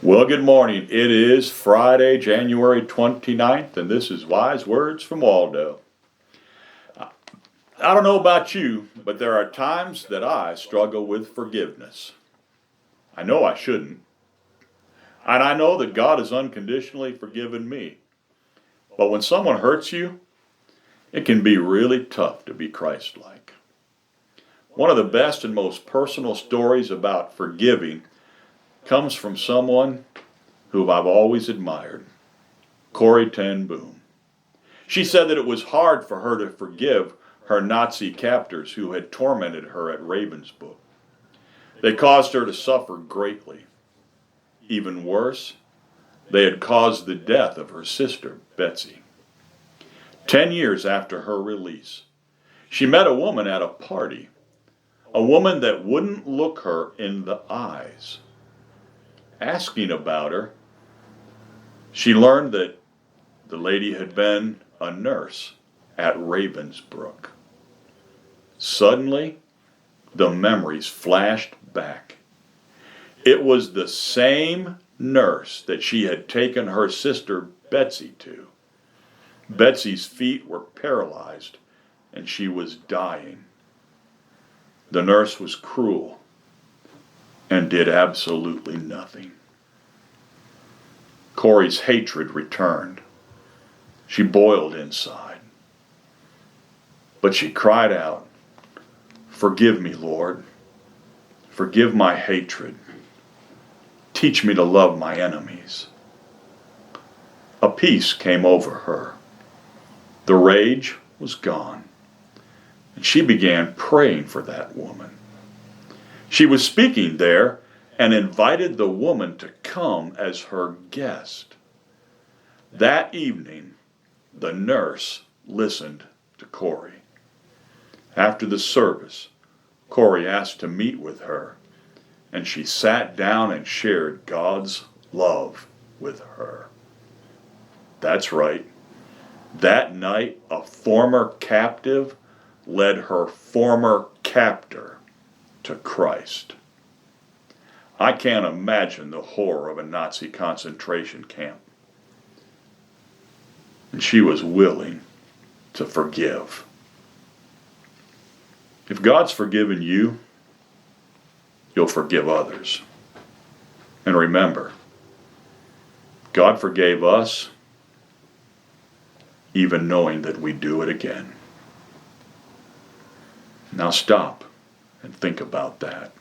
Well, good morning. It is Friday, January 29th, and this is Wise Words from Waldo. I don't know about you, but there are times that I struggle with forgiveness. I know I shouldn't, and I know that God has unconditionally forgiven me. But when someone hurts you, it can be really tough to be Christ-like. One of the best and most personal stories about forgiving comes from someone who I've always admired, Corrie ten Boom. She said that it was hard for her to forgive her Nazi captors who had tormented her at Ravensbrück. They caused her to suffer greatly. Even worse, they had caused the death of her sister, Betsy. 10 years after her release, she met a woman at a party, a woman that wouldn't look her in the eyes. Asking about her, she learned that the lady had been a nurse at Ravensbrück. Suddenly, the memories flashed back. It was the same nurse that she had taken her sister Betsy to. Betsy's feet were paralyzed and she was dying. The nurse was cruel and did absolutely nothing. Corrie's hatred returned. She boiled inside. But she cried out, "Forgive me, Lord. Forgive my hatred. Teach me to love my enemies." A peace came over her. The rage was gone. And she began praying for that woman. She was speaking there and invited the woman to come as her guest. That evening, the nurse listened to Corrie. After the service, Corrie asked to meet with her, and she sat down and shared God's love with her. That's right. That night, a former captive led her former captor to Christ. I can't imagine the horror of a Nazi concentration camp. And she was willing to forgive. If God's forgiven you, you'll forgive others. And remember, God forgave us even knowing that we'd do it again. Now stop and think about that.